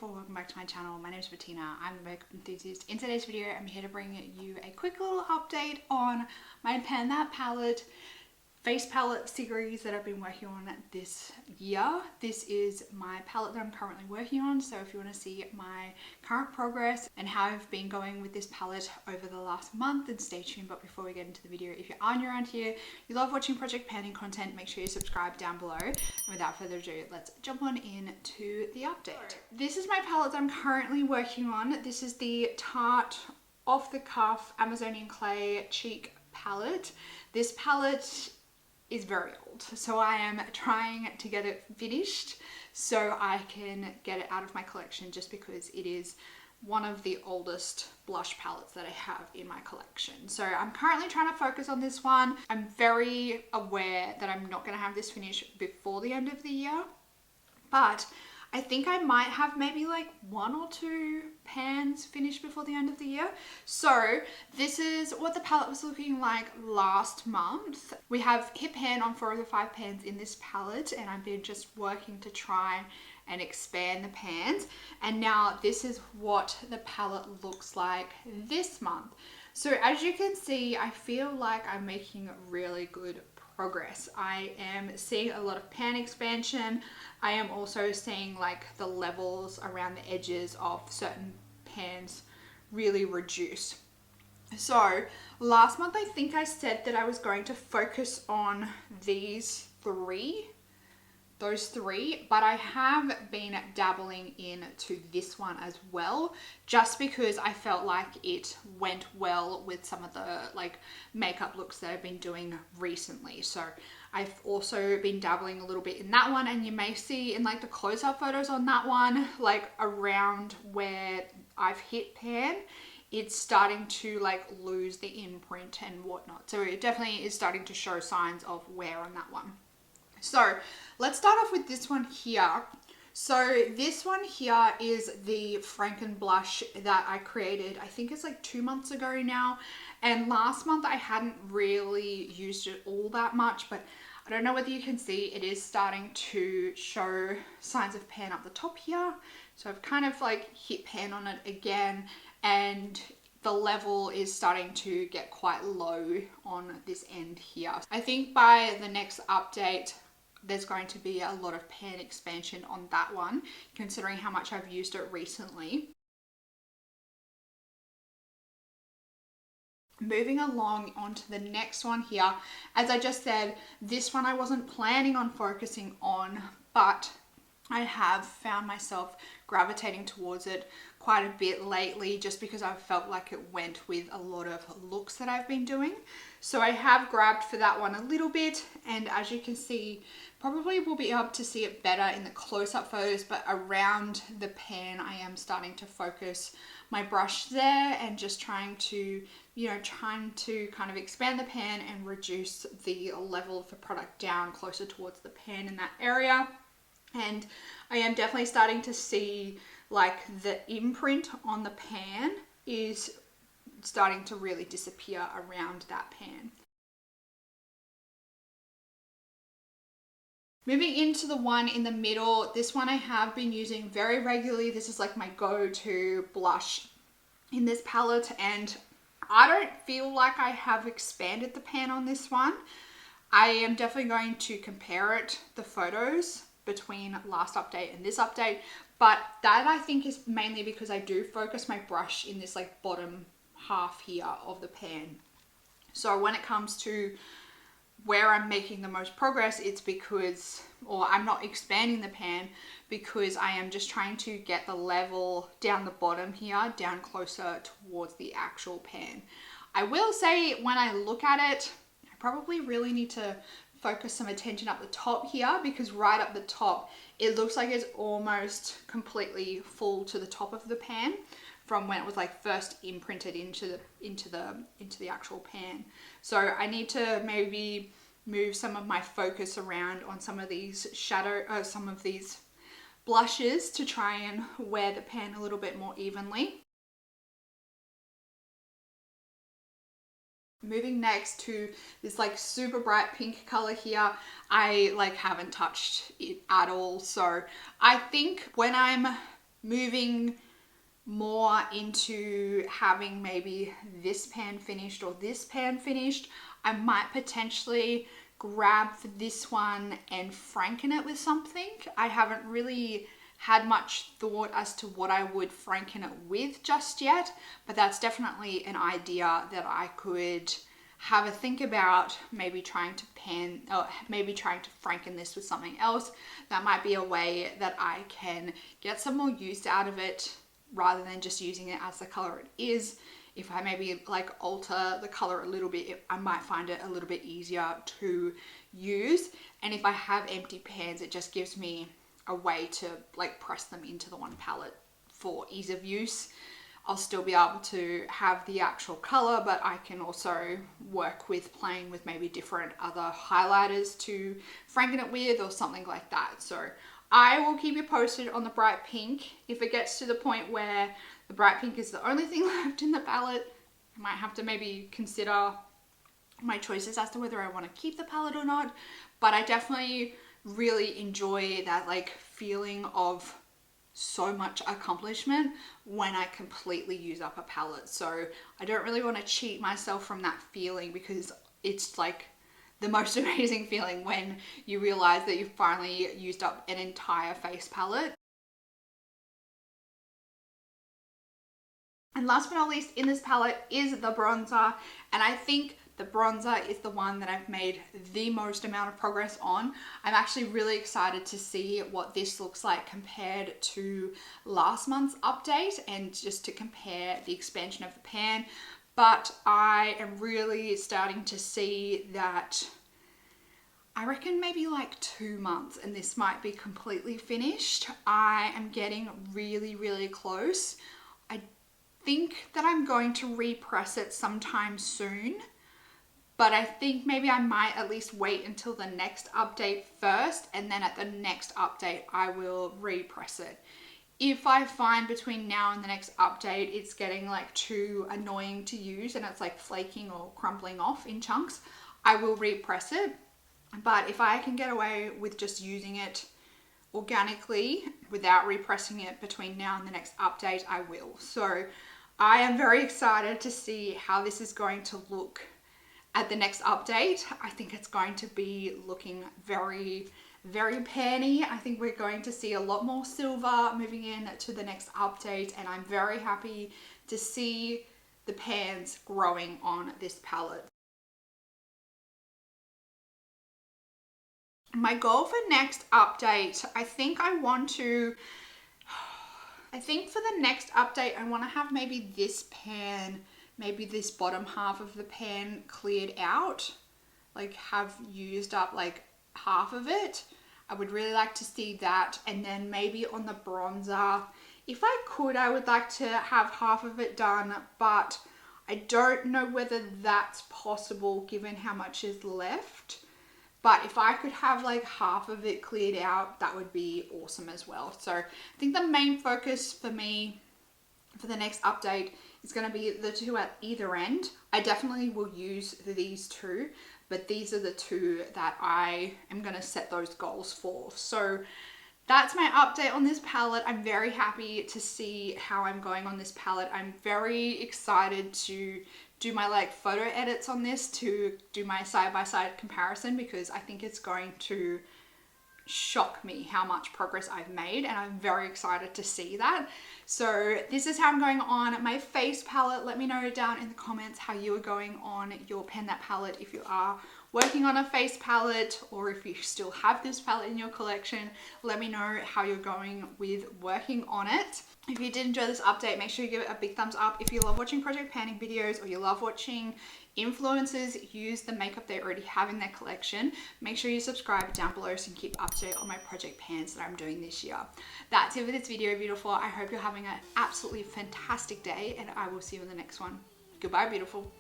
beautiful, welcome back to my channel. My name is Bettina, I'm the makeup enthusiast. In today's video, I'm here to bring you a quick little update on my Pan That Palette face palette series that I've been working on this year. This is my palette that I'm currently working on, so if you want to see my current progress and how I've been going with this palette over the last month, then stay tuned. But before we get into the video, if you are new around here, you love watching project panning content, make sure you subscribe down below. And without further ado, let's jump on into the update. This is my palette that I'm currently working on. This is the Tarte Off the Cuff Amazonian Clay Cheek palette. This palette is very old, so I am trying to get it finished so I can get it out of my collection, just because it is one of the oldest blush palettes that I have in my collection. So I'm currently trying to focus on this one. I'm very aware that I'm not going to have this finished before the end of the year, but I think I might have maybe like 1 or 2 pans finished before the end of the year. So this is what the palette was looking like last month. We have hit pan on 4 of the 5 pans in this palette, and I've been just working to try and expand the pans. And now this is what the palette looks like this month. So as you can see, I feel like I'm making really good progress. I am seeing a lot of pan expansion. I am also seeing like the levels around the edges of certain pans really reduce. So last month I think I said that I was going to focus on those three, but I have been dabbling into this one as well, just because I felt like it went well with some of the like makeup looks that I've been doing recently. So I've also been dabbling a little bit in that one, and you may see in like the close-up photos on that one, like around where I've hit pan, it's starting to like lose the imprint and whatnot. So it definitely is starting to show signs of wear on that one. So let's start off with this one here. So this one here is the Franken blush that I created, I think it's like 2 months ago now. And last month I hadn't really used it all that much, but I don't know whether you can see, it is starting to show signs of pan up the top here. So I've kind of like hit pan on it again, and the level is starting to get quite low on this end here. I think by the next update, there's going to be a lot of pan expansion on that one, considering how much I've used it recently. Moving along onto the next one here, as I just said, this one I wasn't planning on focusing on, but I have found myself gravitating towards it quite a bit lately, just because I've felt like it went with a lot of looks that I've been doing. So I have grabbed for that one a little bit, and as you can see, probably will be able to see it better in the close-up photos, but around the pan I am starting to focus my brush there and just trying to kind of expand the pan and reduce the level of the product down closer towards the pan in that area. And I am definitely starting to see like the imprint on the pan is starting to really disappear around that pan. Moving into the one in the middle, this one I have been using very regularly. This is like my go-to blush in this palette, and I don't feel like I have expanded the pan on this one. I am definitely going to compare the photos between last update and this update, but that I think is mainly because I do focus my brush in this like bottom half here of the pan. So when it comes to where I'm making the most progress, it's because, or I'm not expanding the pan, because I am just trying to get the level down the bottom here, down closer towards the actual pan. I will say, when I look at it, I probably really need to focus some attention up the top here, because right up the top, it looks like it's almost completely full to the top of the pan from when it was like first imprinted into the actual pan. So I need to maybe move some of my focus around on some of these some of these blushes to try and wear the pan a little bit more evenly. Moving next to this like super bright pink color here, I like haven't touched it at all. So I think when I'm moving more into having maybe this pan finished or this pan finished, I might potentially grab for this one and franken it with something. I haven't really had much thought as to what I would franken it with just yet, but that's definitely an idea that I could have a think about, maybe trying to franken this with something else. That might be a way that I can get some more use out of it rather than just using it as the color it is. If I maybe like alter the color a little bit, I might find it a little bit easier to use. And if I have empty pans, it just gives me a way to like press them into the one palette for ease of use. I'll still be able to have the actual color, but I can also work with playing with maybe different other highlighters to franken it with or something like that. So I will keep you posted on the bright pink. If it gets to the point where the bright pink is the only thing left in the palette, I might have to maybe consider my choices as to whether I want to keep the palette or not. But I definitely really enjoy that like feeling of so much accomplishment when I completely use up a palette. So I don't really want to cheat myself from that feeling, because it's like the most amazing feeling when you realize that you've finally used up an entire face palette. And last but not least in this palette is the bronzer, and I think the bronzer is the one that I've made the most amount of progress on. I'm actually really excited to see what this looks like compared to last month's update, and just to compare the expansion of the pan. But I am really starting to see that I reckon maybe like 2 months and this might be completely finished. I am getting really, really close. I think that I'm going to repress it sometime soon, but I think maybe I might at least wait until the next update first, and then at the next update I will repress it. If I find between now and the next update it's getting like too annoying to use and it's like flaking or crumbling off in chunks, I will repress it. But if I can get away with just using it organically without repressing it between now and the next update, I will. So I am very excited to see how this is going to look at the next update. I think it's going to be looking very, very panny. I think we're going to see a lot more silver moving in to the next update, and I'm very happy to see the pans growing on this palette. My goal for next update, I think for the next update, I want to have maybe this pan, maybe this bottom half of the pan cleared out, like have used up like half of it. I would really like to see that. And then maybe on the bronzer, if I could, I would like to have half of it done, but I don't know whether that's possible given how much is left. But if I could have like half of it cleared out, that would be awesome as well. So I think the main focus for me for the next update is going to be the two at either end. I definitely will use these two, but these are the two that I am going to set those goals for. So that's my update on this palette. I'm very happy to see how I'm going on this palette. I'm very excited to do my like photo edits on this, to do my side-by-side comparison, because I think it's going to shock me how much progress I've made, and I'm very excited to see that. So this is how I'm going on my face palette. Let me know down in the comments how you are going on your Pen That palette, if you are working on a face palette or if you still have this palette in your collection. Let me know how you're going with working on it. If you did enjoy this update, make sure you give it a big thumbs up. If you love watching project panning videos, or you love watching influencers use the makeup they already have in their collection, make sure you subscribe down below so you can keep up to date on my project pans that I'm doing this year. That's it for this video, beautiful. I hope you're having an absolutely fantastic day, and I will see you in the next one. Goodbye, beautiful.